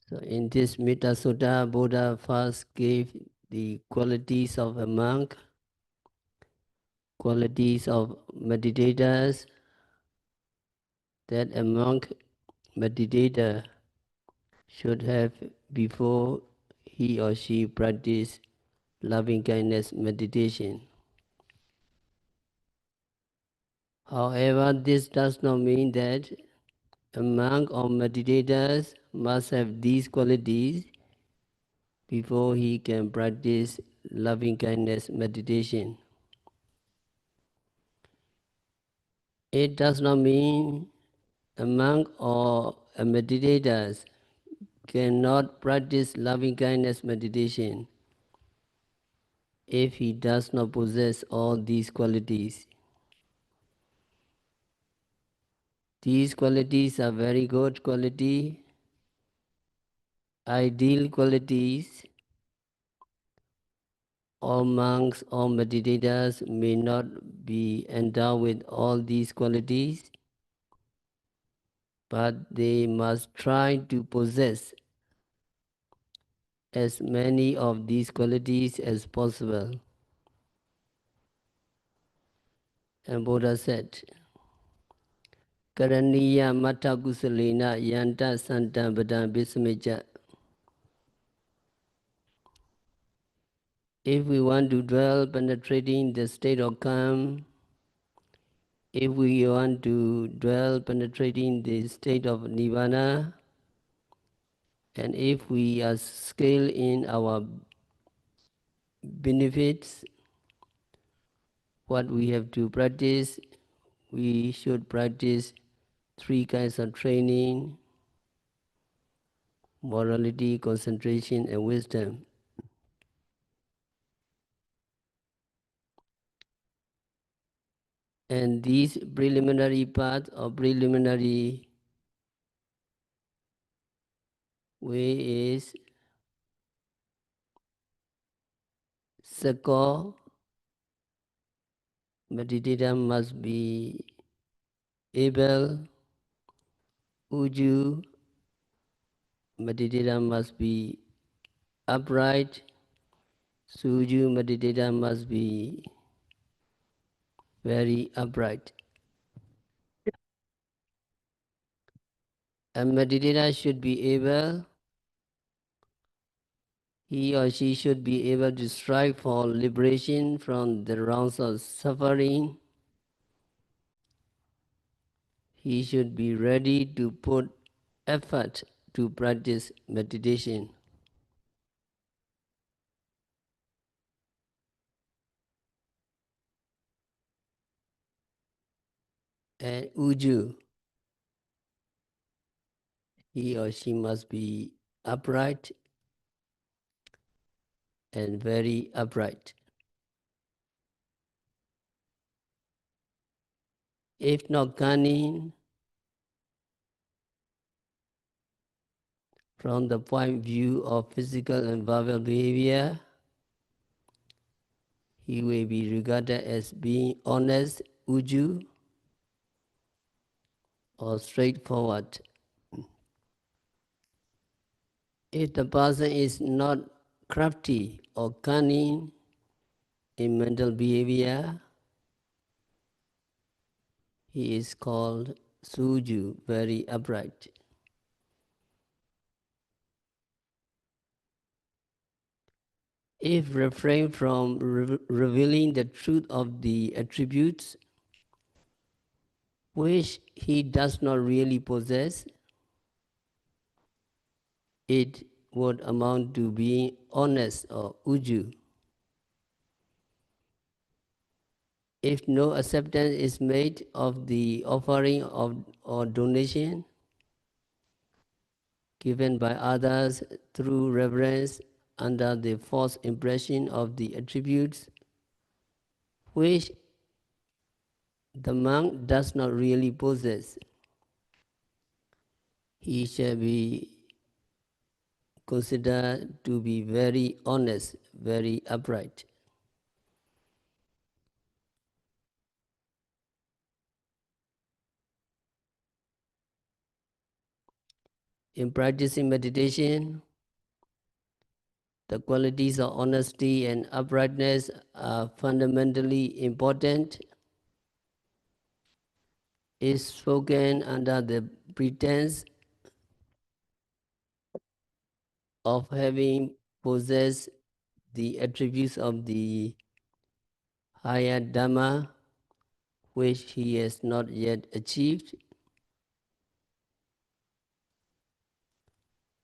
So in this Mettā Sutta, Buddha first gave the qualities of a monk, qualities of meditators, that a monk meditator should have before he or she practice loving kindness meditation. However, this does not mean that a monk or meditators must have these qualities before he can practice loving kindness meditation. It does not mean a monk or a meditator cannot practice loving kindness meditation if he does not possess all these qualities. These qualities are very good quality, ideal qualities. All monks or meditators may not be endowed with all these qualities, but they must try to possess as many of these qualities as possible. And Buddha said, Karaniya Mattā Kusalena Yanta Santam Padam Vismeja. If we want to dwell penetrating the state of calm, if we want to dwell penetrating the state of nirvana, and if we are skilled in our benefits, what we have to practice, we should practice three kinds of training: morality, concentration, and wisdom. And these preliminary path or preliminary way is Sako, meditator must be able; Uju, meditator must be upright; Suju, meditator must be very upright. A meditator should be able, he or she should be able to strive for liberation from the rounds of suffering. He should be ready to put effort to practice meditation. And Uju, he or she must be upright and very upright. If not cunning, from the point of view of physical and verbal behavior, he will be regarded as being honest, Uju, or straightforward. If the person is not crafty or cunning in mental behavior, he is called Suju, very upright. If refrain from revealing the truth of the attributes which he does not really possess, it would amount to being honest or Uju. If no acceptance is made of the offering of or donation given by others through reverence under the false impression of the attributes which the monk does not really possess, he shall be considered to be very honest, very upright. In practicing meditation, the qualities of honesty and uprightness are fundamentally important. Is spoken under the pretense of having possessed the attributes of the higher Dhamma, which he has not yet achieved,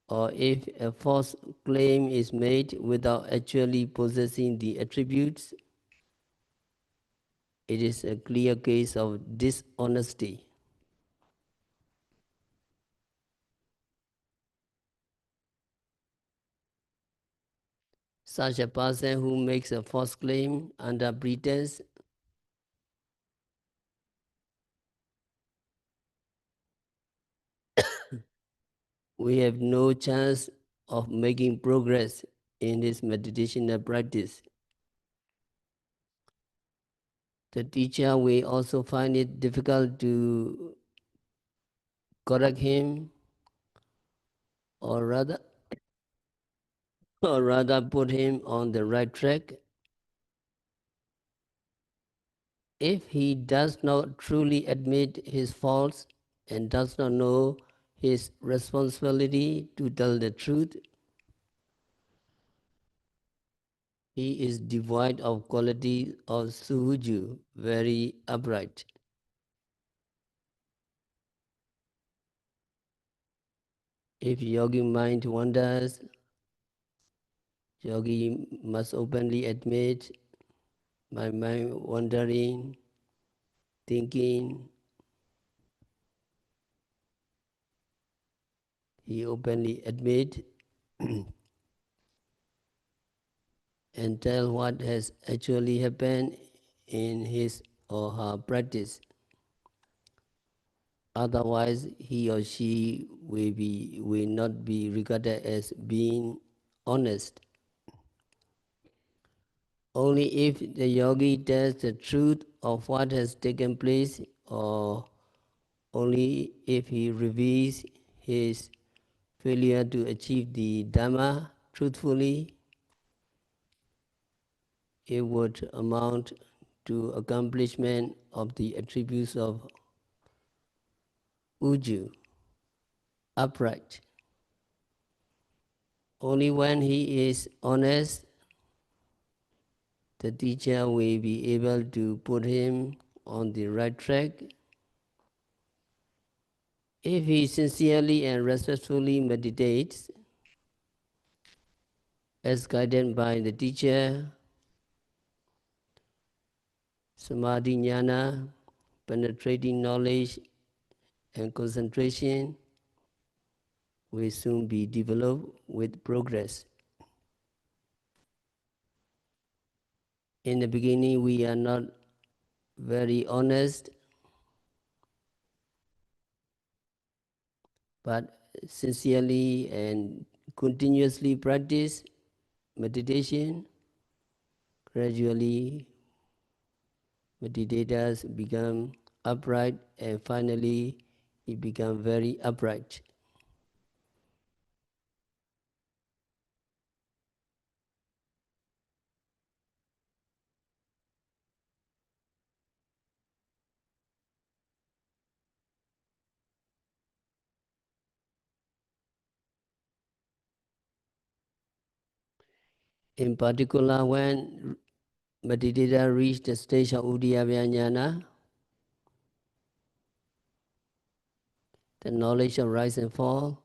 or if a false claim is made without actually possessing the attributes, it is a clear case of dishonesty. Such a person who makes a false claim under pretense we have no chance of making progress in his meditational practice. The teacher will also find it difficult to correct him, or rather put him on the right track. If he does not truly admit his faults and does not know his responsibility to tell the truth, he is devoid of quality of suhuju, very upright. If yogi mind wanders, yogi must openly admit, my mind wandering, thinking. He openly admit and tell what has actually happened in his or her practice. Otherwise, he or she will not be regarded as being honest. Only if the yogi tells the truth of what has taken place, or only if he reveals his failure to achieve the Dhamma truthfully, it would amount to accomplishment of the attributes of uju, upright. Only when he is honest, the teacher will be able to put him on the right track. If he sincerely and respectfully meditates, as guided by the teacher, samadhi jnana, penetrating knowledge and concentration will soon be developed with progress. In the beginning, we are not very honest, but sincerely and continuously practice meditation. Gradually, meditators become upright, and finally, he become very upright. In particular, when meditator reach the stage of Uddiyavya Jnana, the knowledge of rise and fall,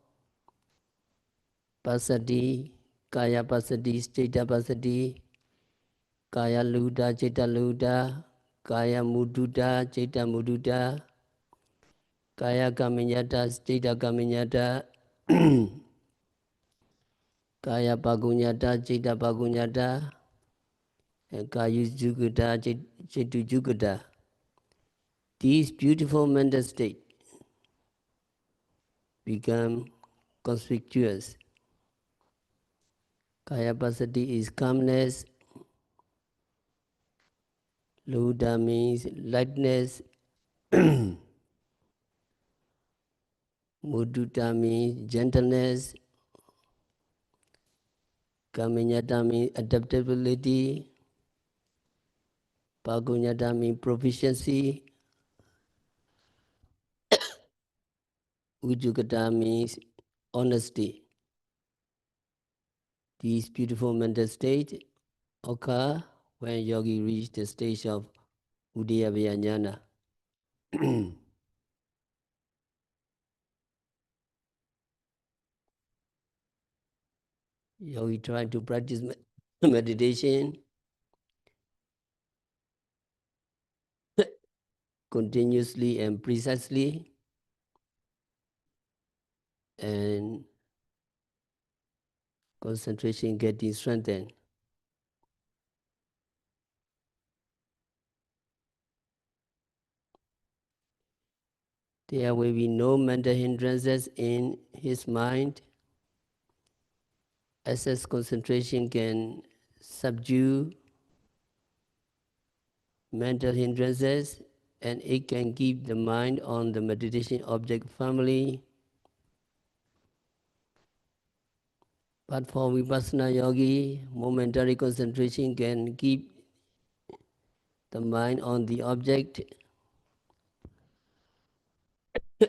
passaddhi, kaya passaddhi, citta passaddhi, kaya luda, citta luda, kaya mudduta, citta mudduta, kaya kaminyata, citta kaminyata, kaya pagunyata, citta pagunyata, and kaya jugata, cittu jugata. These beautiful mental states become conspicuous. Kaya passaddhi is calmness. Luda means lightness. Mudita means gentleness. Kaminyata means adaptability. Pagunyata means proficiency. Ujjukata means honesty. These beautiful mental states occur when yogi reach the stage of Udayabaya Jnana. Yogi try to practice meditation continuously and precisely, and concentration getting strengthened. There will be no mental hindrances in his mind. Excess concentration can subdue mental hindrances, and it can keep the mind on the meditation object firmly. But for Vipassana yogi, momentary concentration can keep the mind on the object,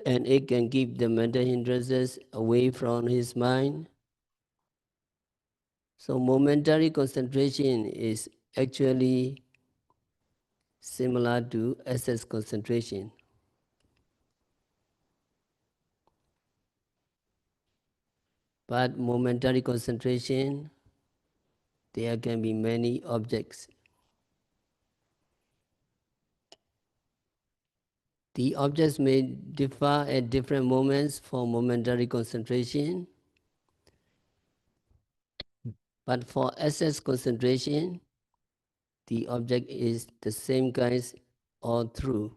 and it can keep the mental hindrances away from his mind. So momentary concentration is actually similar to excess concentration. But momentary concentration, there can be many objects. The objects may differ at different moments for momentary concentration, but for excess concentration, the object is the same kind all through.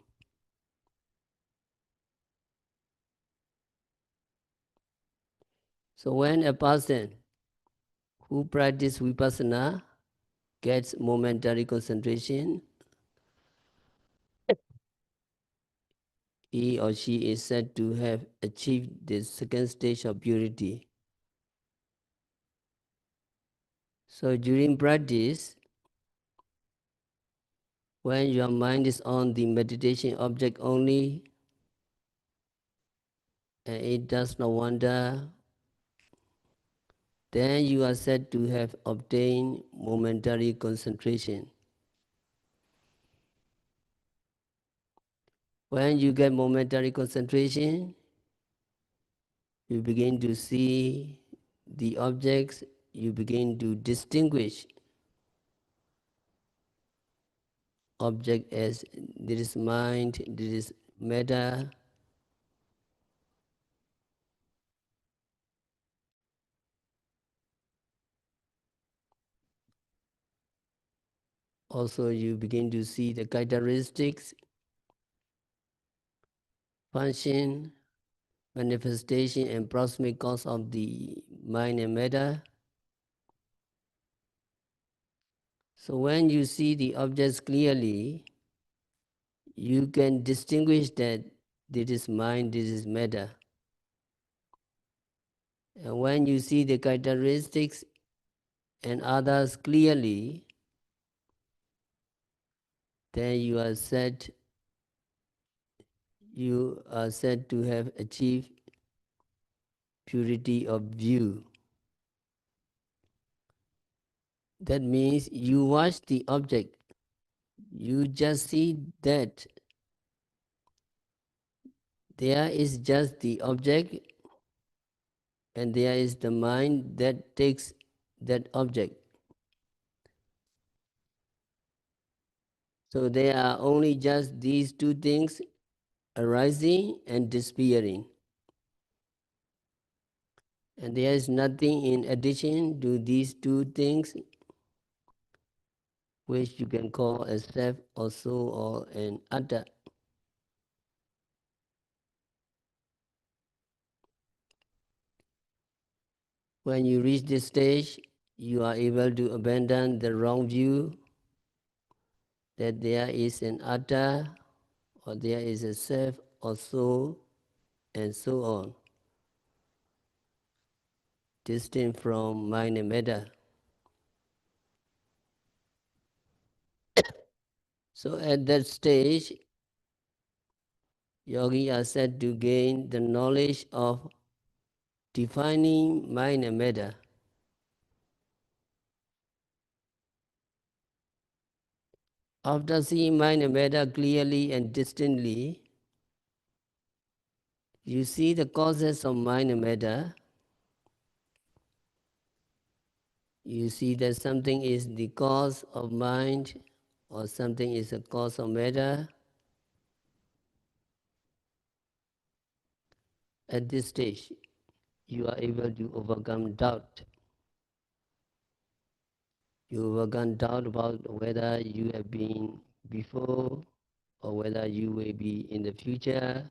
So when a person who practices Vipassana gets momentary concentration, he or she is said to have achieved the second stage of purity. So during practice, when your mind is on the meditation object only, and it does not wander, then you are said to have obtained momentary concentration. When you get momentary concentration, you begin to see the objects, you begin to distinguish object as there is mind, there is Mettā. Also, you begin to see the characteristics, function, manifestation, and proximate cause of the mind and Mettā. So when you see the objects clearly, you can distinguish that this is mind, this is Mettā. And when you see the characteristics and others clearly, then you are said to have achieved purity of view. That means you watch the object, you just see that there is just the object and there is the mind that takes that object. So there are only just these two things arising and disappearing. And there is nothing in addition to these two things which you can call a self or soul or an atta. When you reach this stage, you are able to abandon the wrong view that there is an atta or there is a self or soul and so on. distinct from mind and matter. So at that stage, yogis are said to gain the knowledge of defining mind and matter. After seeing mind and matter clearly and distinctly, you see the causes of mind and matter. You see that something is the cause of mind or something is the cause of matter. At this stage, you are able to overcome doubt. You overcome doubt about whether you have been before or whether you will be in the future,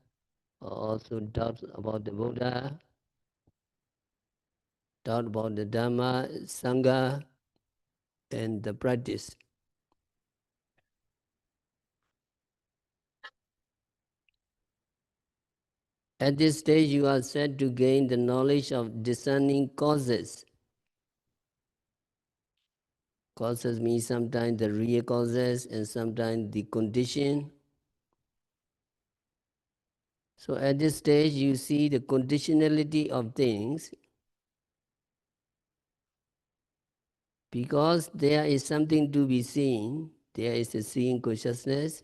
or also doubt about the Buddha, doubt about the Dhamma, Sangha, and the practice. At this stage, you are said to gain the knowledge of discerning causes. Causes means sometimes the real causes and sometimes the condition. So at this stage, you see the conditionality of things because there is something to be seen. There is a seeing consciousness.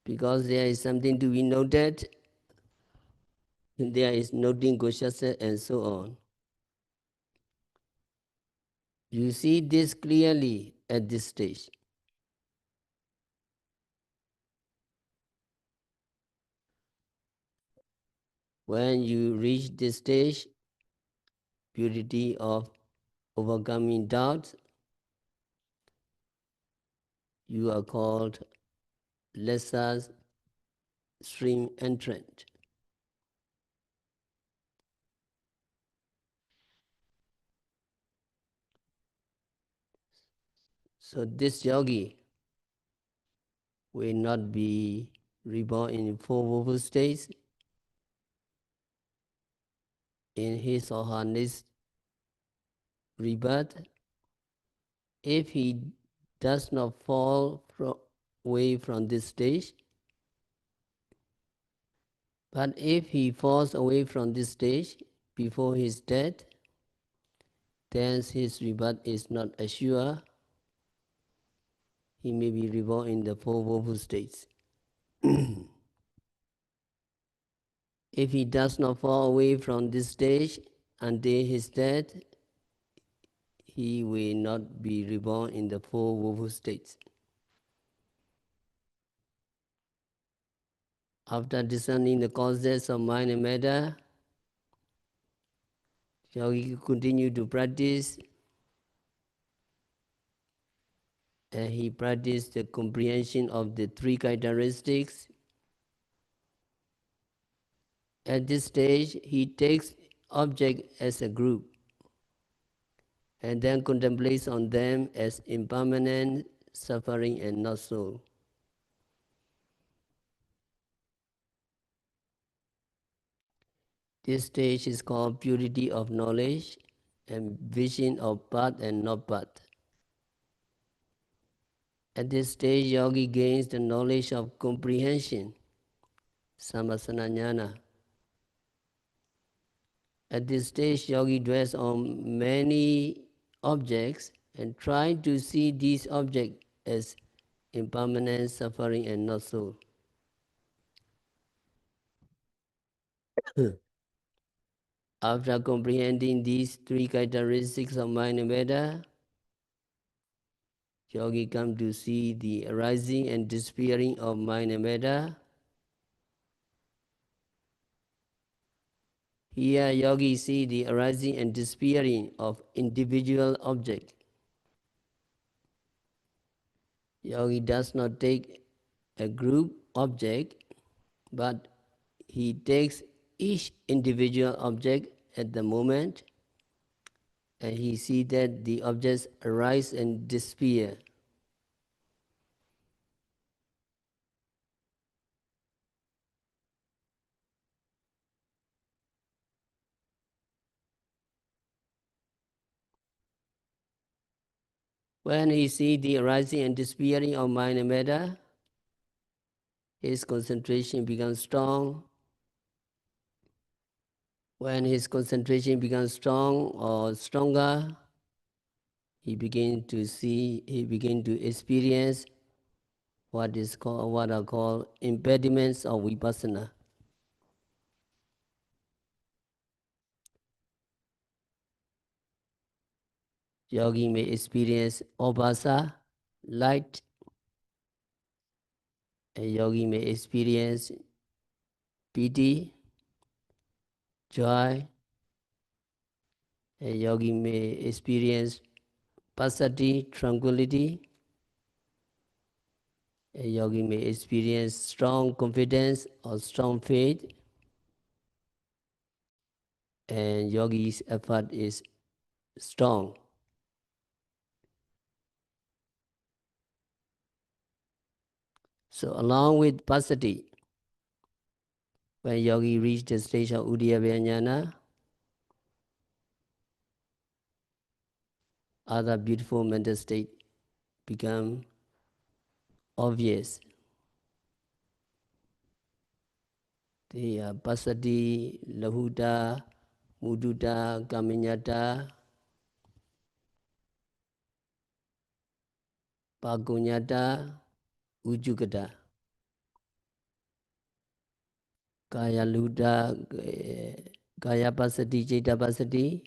Because there is something to be noted, there is noting consciousness and so on. You see this clearly at this stage. When you reach this stage, purity of overcoming doubts, you are called lesser stream entrant. So this yogi will not be reborn in four woeful states. In his or her next rebirth, if he does not fall away from this stage, but if he falls away from this stage before his death, then his rebirth is not assured. He may be reborn in the four woeful states. If he does not fall away from this stage until his death, he will not be reborn in the four woeful states. After discerning the causes of mind and matter, yogi continue to practice, and he practiced the comprehension of the three characteristics. At this stage, he takes object as a group and then contemplates on them as impermanent, suffering, and not so. This stage is called purity of knowledge and vision of path and not path. At this stage, yogi gains the knowledge of comprehension, samasana jnana. At this stage, yogi dwells on many objects and try to see these objects as impermanent, suffering, and not so. After comprehending these three characteristics of mind and matter, yogi come to see the arising and disappearing of mind and matter. Here, yogi see the arising and disappearing of individual object. Yogi does not take a group object, but he takes each individual object at the moment, and he sees that the objects arise and disappear. When he sees the arising and disappearing of mind and matter, his concentration becomes strong. When his concentration becomes strong or stronger, he begins to see, he begins to experience what are called impediments of vipassana. Yogi may experience obhasa, light. A yogi may experience piti, joy. A yogi may experience passaddhi, tranquility. A yogi may experience strong confidence or strong faith. And yogi's effort is strong. So along with passaddhi, when yogi reaches the stage of Uddiyabhya Jnana, other beautiful mental states become obvious. They are passaddhi, lahuta, mudita, kaminyata, pagunyata, ujjugata. Kaya luta, kaya passaddhi, citta passaddhi,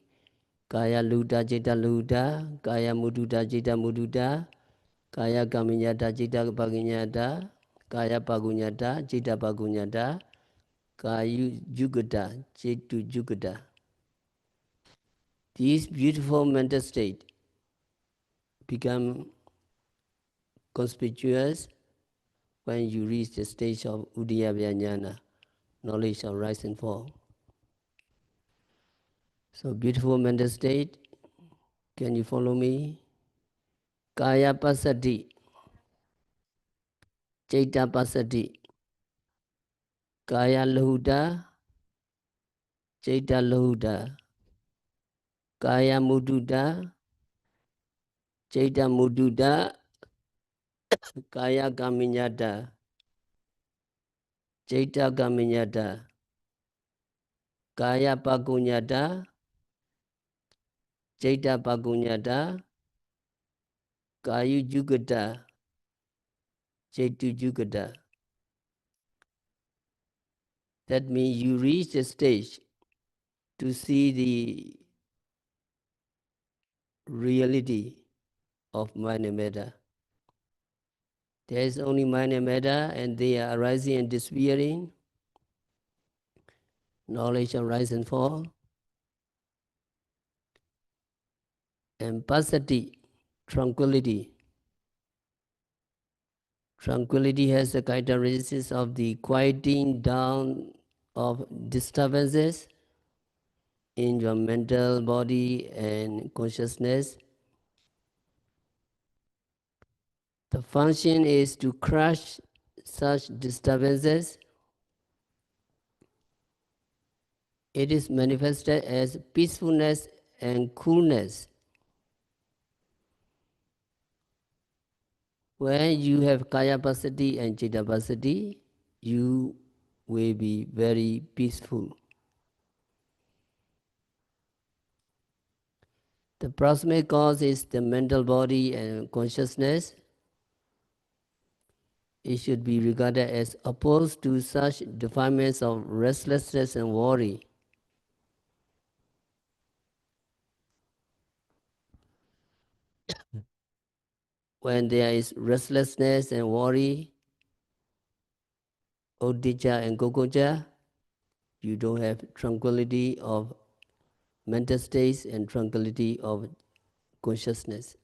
kaya luta, citta luta, kaya mudita, citta mudita, kaya kaminyata, citta paginyata, kaya pagunyata, citta pagunyata, kaya jugata, citta jugata. These beautiful mental states become conspicuous when you reach the stage of Uddiyabhya Jnana, knowledge of rise and fall. So beautiful mental state, can you follow me? Kaya passaddhi, citta passaddhi, kaya lahuta, citta lahuta, kaya mudita, citta mudita, kaya kaminyata, citta kaminyata, kaya pagunyata, citta pagunyata, kaya jugata, citta jugata. That means you reach the stage to see the reality of mind and matter. There is only mind and matter, and they are arising and disappearing. Knowledge of rise and fall. And passaddhi, tranquility. Tranquility has the characteristics of the quieting down of disturbances in your mental body and consciousness. The function is to crush such disturbances. It is manifested as peacefulness and coolness. When you have kaya passaddhi and citta passaddhi, you will be very peaceful. The proximate cause is the mental body and consciousness. It should be regarded as opposed to such defilements of restlessness and worry. When there is restlessness and worry, odija and gogoja, you don't have tranquility of mental states and tranquility of consciousness.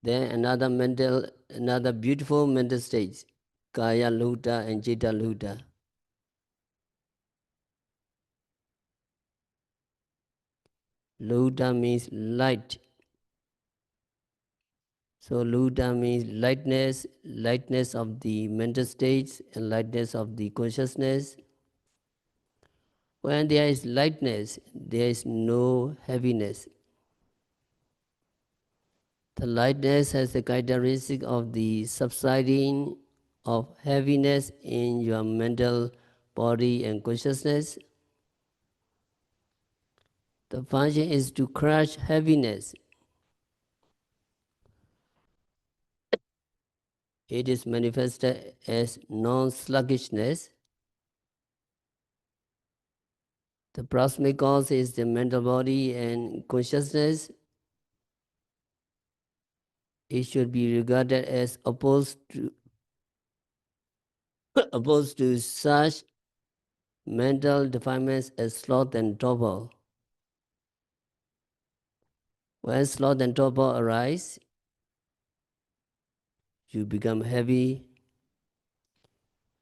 Then another beautiful mental states, kaya luta and citta luta. Luta means light. So luta means lightness, lightness of the mental states and lightness of the consciousness. When there is lightness, there is no heaviness. The lightness has the characteristic of the subsiding of heaviness in your mental body and consciousness. The function is to crush heaviness. It is manifested as non-sluggishness. The proximate cause is the mental body and consciousness. It should be regarded as opposed to opposed to such mental defilements as sloth and torpor. When sloth and torpor arise, you become heavy.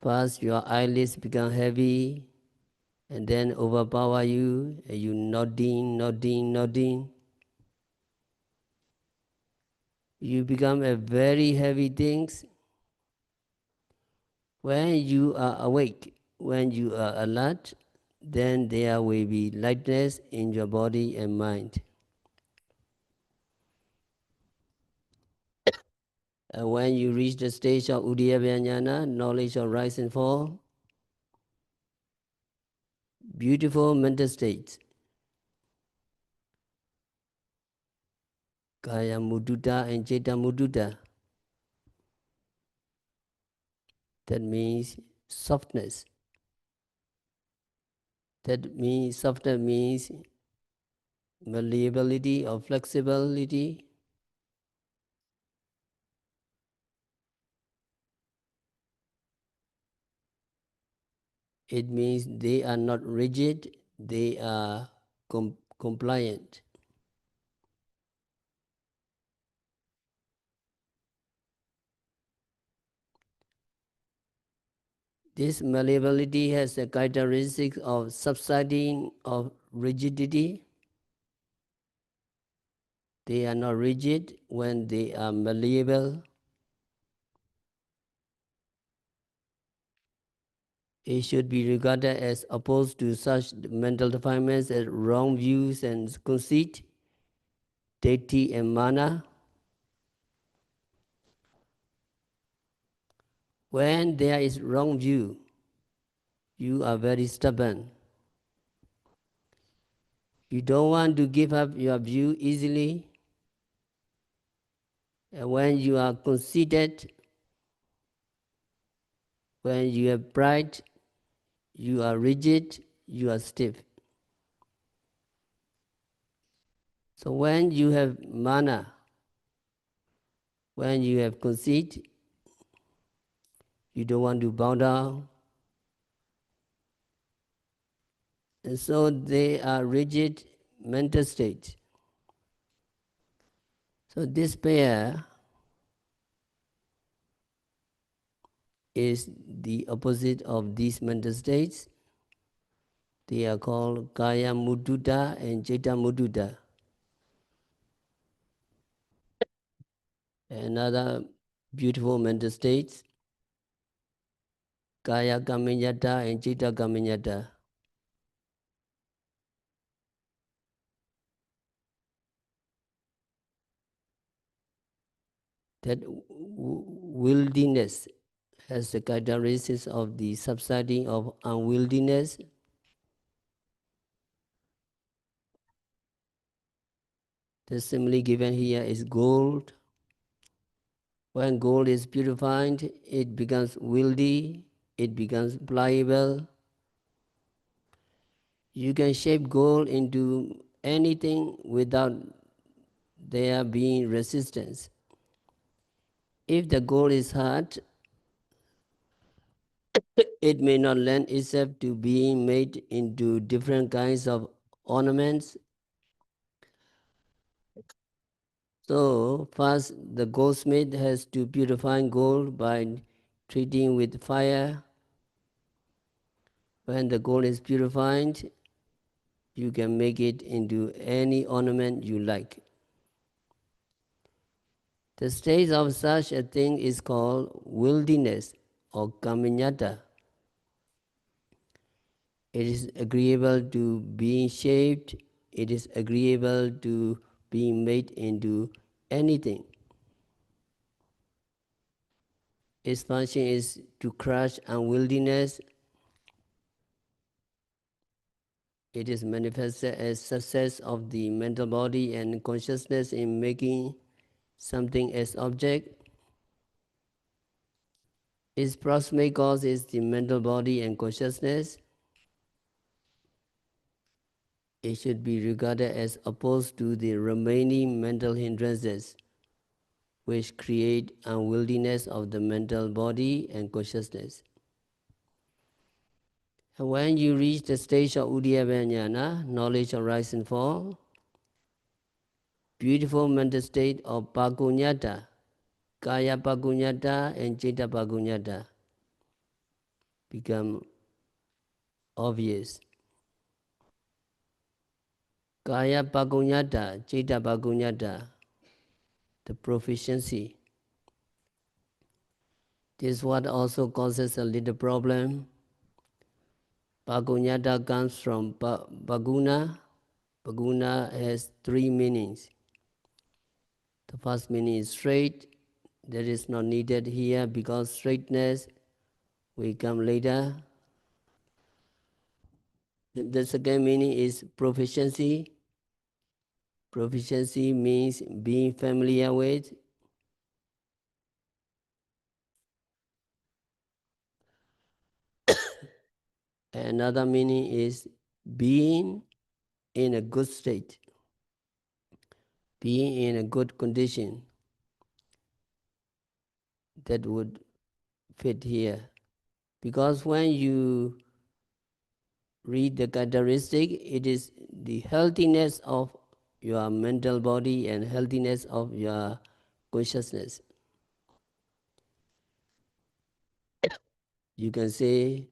First, your eyelids become heavy, and then overpower you, and you nodding. You become a very heavy things. When you are awake, when you are alert, then there will be lightness in your body and mind. And when you reach the stage of Udiyabhyanyana, knowledge of rise and fall, beautiful mental states, Kaya Mudutta and Citta Mudutta, that means softness. That means softness means malleability or flexibility. It means they are not rigid, they are compliant. This malleability has the characteristic of subsiding of rigidity. They are not rigid when they are malleable. It should be regarded as opposed to such mental defilements as wrong views and conceit, deity and mana. When there is wrong view, you are very stubborn. You don't want to give up your view easily. And when you are conceited, when you have pride, you are rigid, you are stiff. So when you have mana, when you have conceit, you don't want to bow down. And so they are rigid mental states. So this pair is the opposite of these mental states. They are called Kaya Mudutta and Citta Mudutta. Another beautiful mental states, Kaya Kaminyata and Citta Kaminyata. That wildiness has the characteristics of the subsiding of unwieldiness. The simile given here is gold. When gold is purified, it becomes wieldy, it becomes pliable. You can shape gold into anything without there being resistance. If the gold is hard, it may not lend itself to being made into different kinds of ornaments. So first the goldsmith has to purify gold by treating with fire. When the gold is purified, you can make it into any ornament you like. The state of such a thing is called wildiness or kaminyata. It is agreeable to being shaped. It is agreeable to being made into anything. Its function is to crush unwieldiness. It is manifested as success of the mental body and consciousness in making something as object. Its proximate cause is the mental body and consciousness. It should be regarded as opposed to the remaining mental hindrances which create unwieldiness of the mental body and consciousness. And when you reach the stage of Uddiyava Jnana, knowledge of rise and fall, beautiful mental state of Pagunyata, Kaya Pagunyata and Citta Pagunyata become obvious. Kaya Pagunyata, Citta Pagunyata, the proficiency. This is what also causes a little problem. Pagunyata comes from Paguna. Paguna has three meanings. The first meaning is straight. That is not needed here because straightness will come later. The second meaning is proficiency. Proficiency means being familiar with. Another meaning is being in a good state, being in a good condition. That would fit here. Because when you read the characteristic, it is the healthiness of your mental body and healthiness of your consciousness. You can say,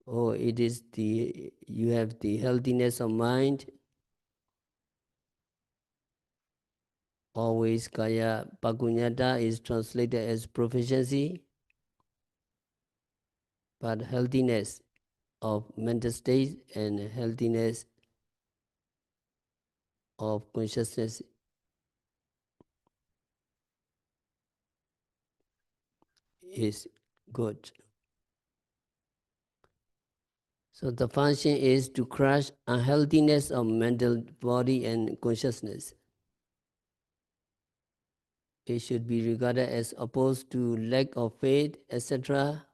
oh, it is you have the healthiness of mind. Always kaya pagunyata is translated as proficiency, but healthiness of mental state and healthiness of consciousness is good. So the function is to crush unhealthiness of mental body and consciousness. It should be regarded as opposed to lack of faith, etc.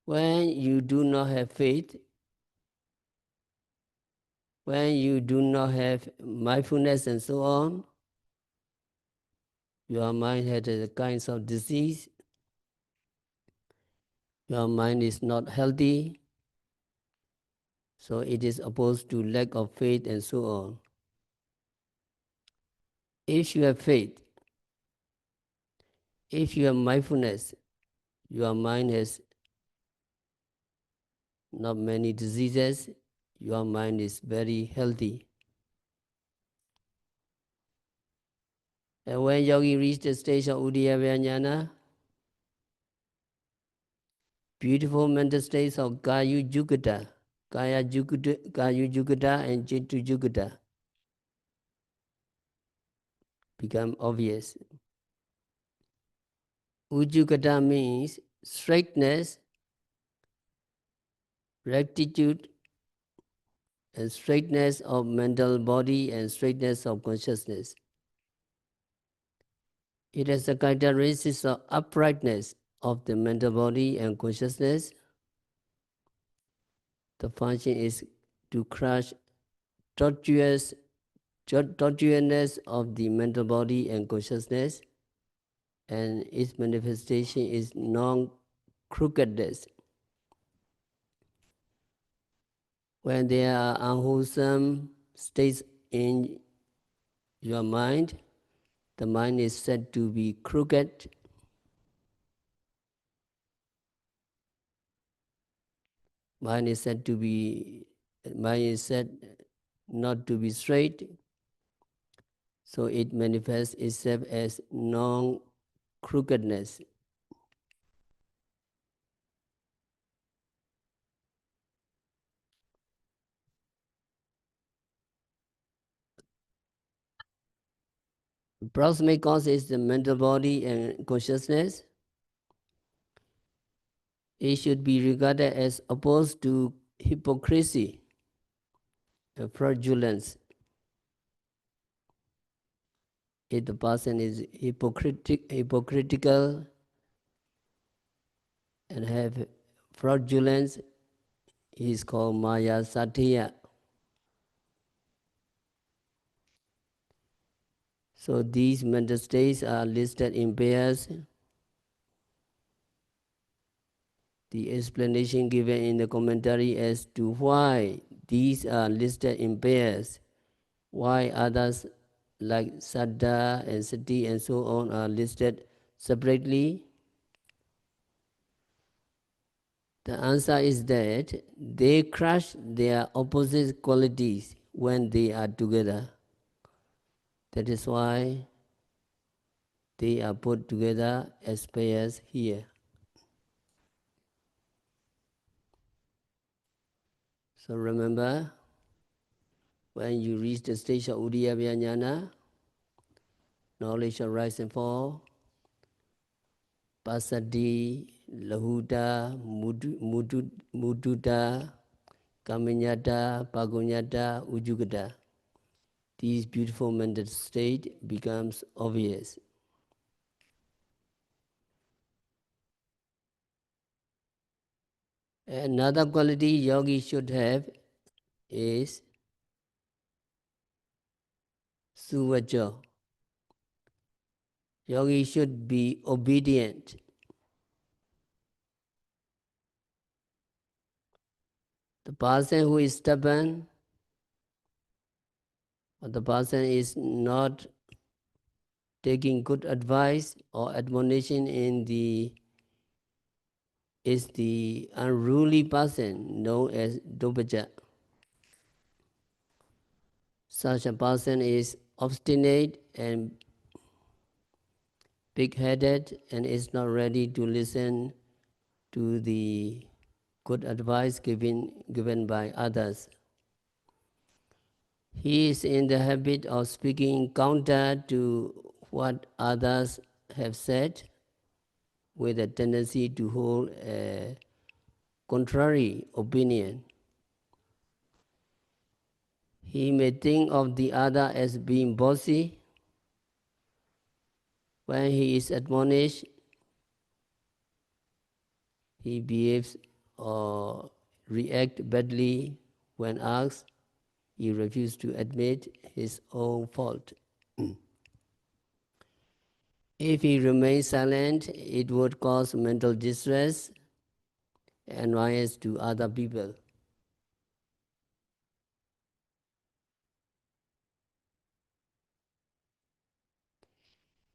When you do not have faith, when you do not have mindfulness and so on, your mind has a kinds of disease, your mind is not healthy, so it is opposed to lack of faith and so on. If you have faith, if you have mindfulness, your mind has not many diseases, your mind is very healthy. And when yogi reached the stage of Uddiyava Jnana, beautiful mental states of Kaya Jukata, Kaya Jukata and Citta Jukata become obvious. Ujjukata means straightness, rectitude, and straightness of mental body and straightness of consciousness. It has the characteristics of uprightness of the mental body and consciousness. The function is to crush tortuousness of the mental body and consciousness, and its manifestation is non-crookedness. When there are unwholesome states in your mind, the mind is said to be crooked. Mind is said not to be straight, so it manifests itself as non-crookedness. The proximate cause is the mental body and consciousness. It should be regarded as opposed to hypocrisy and fraudulence. If the person is hypocritical and have fraudulence, he is called Maya Satya. So these mental states are listed in pairs. The explanation given in the commentary as to why these are listed in pairs, why others like Saddha and Sati and so on are listed separately. The answer is that they crush their opposite qualities when they are together. That is why they are put together as pairs here. So remember, when you reach the stage of Udiyabhya Jnana, knowledge shall rise and fall. Pasadi, Lahuta, Muduta, Kaminyata, Pagunyata, Ujugata. These beautiful mental state becomes obvious. Another quality yogi should have is suvaja. Yogi should be obedient. The person who is stubborn, or the person is not taking good advice or admonition is the unruly person known as Dobaja. Such a person is obstinate and big-headed and is not ready to listen to the good advice given by others. He is in the habit of speaking counter to what others have said, with a tendency to hold a contrary opinion. He may think of the other as being bossy. When he is admonished, he behaves or reacts badly. When asked, he refuses to admit his own fault. If he remains silent, it would cause mental distress and annoyance to other people.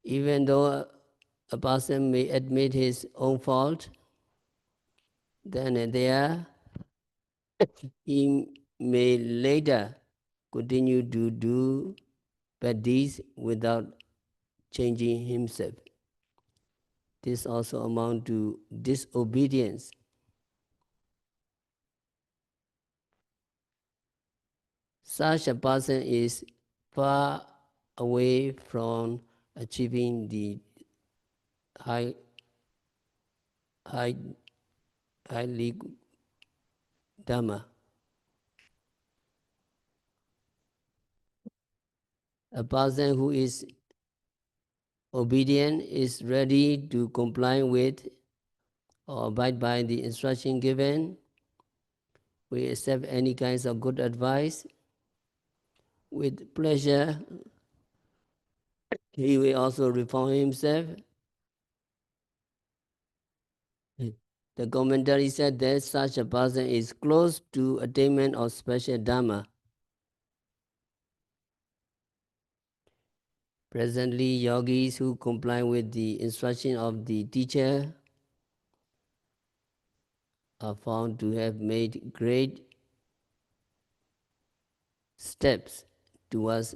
Even though a person may admit his own fault, then and there he may later continue to do bad deeds without changing himself. This also amounts to disobedience. Such a person is far away from achieving the high, high, highly Dhamma. A person who is obedient is ready to comply with or abide by the instruction given. We accept any kinds of good advice with pleasure. He will also reform himself. The commentary said that such a person is close to attainment of special Dhamma. Presently, yogis who comply with the instruction of the teacher are found to have made great steps towards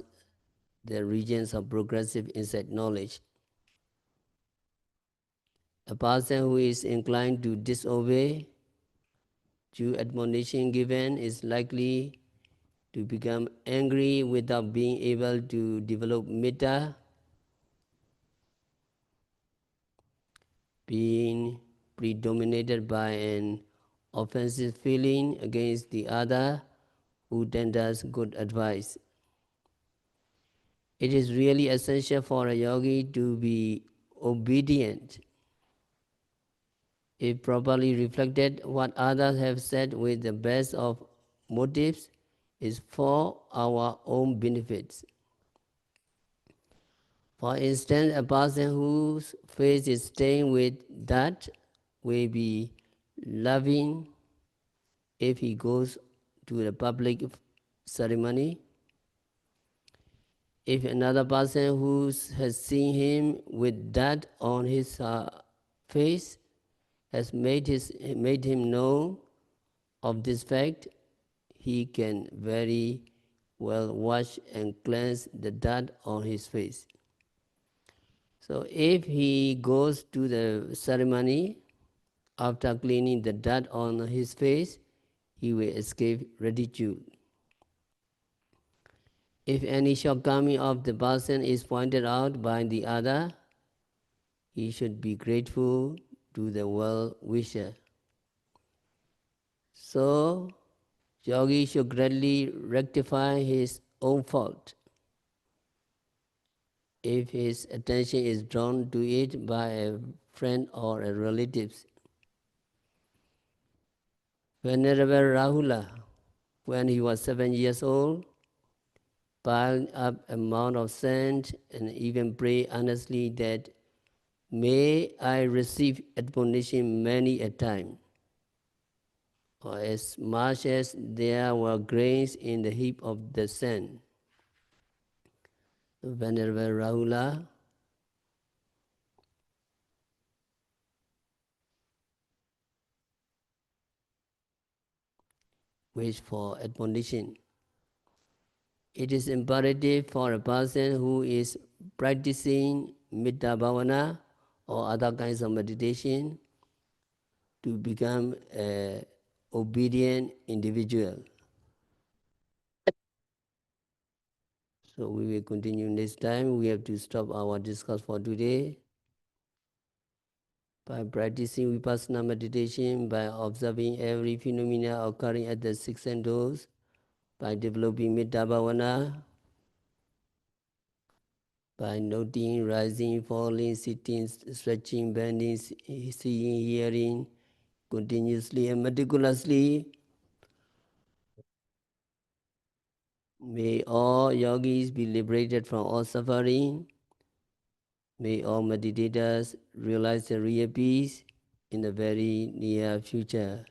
the regions of progressive insight knowledge. A person who is inclined to disobey due admonition given is likely to become angry without being able to develop Mettā. being predominated by an offensive feeling against the other who tenders good advice. It is really essential for a yogi to be obedient. If properly reflected, what others have said with the best of motives is for our own benefits. For instance, a person whose face is stained with dirt will be loving if he goes to a public ceremony. If another person who has seen him with dirt on his face has made him know of this fact, he can very well wash and cleanse the dirt on his face. So if he goes to the ceremony after cleaning the dirt on his face, he will escape ridicule. If any shortcoming of the person is pointed out by the other, he should be grateful to the well-wisher. So, yogi should greatly rectify his own fault. If his attention is drawn to it by a friend or a relative. Venerable Rahula, when he was 7 years old, piled up a mound of sand and even prayed earnestly that, "May I receive admonition many a time," or as much as there were grains in the heap of the sand. Venerable Rahula wished for admonition. It is imperative for a person who is practicing Mettā Bhavana or other kinds of meditation to become an obedient individual. So we will continue next time. We have to stop our discourse for today. By practicing Vipassana meditation, by observing every phenomena occurring at the six senses, by developing Mettā Bhavana, by noting rising, falling, sitting, stretching, bending, seeing, hearing, continuously and meticulously. May all yogis be liberated from all suffering. May all meditators realize the real peace in the very near future.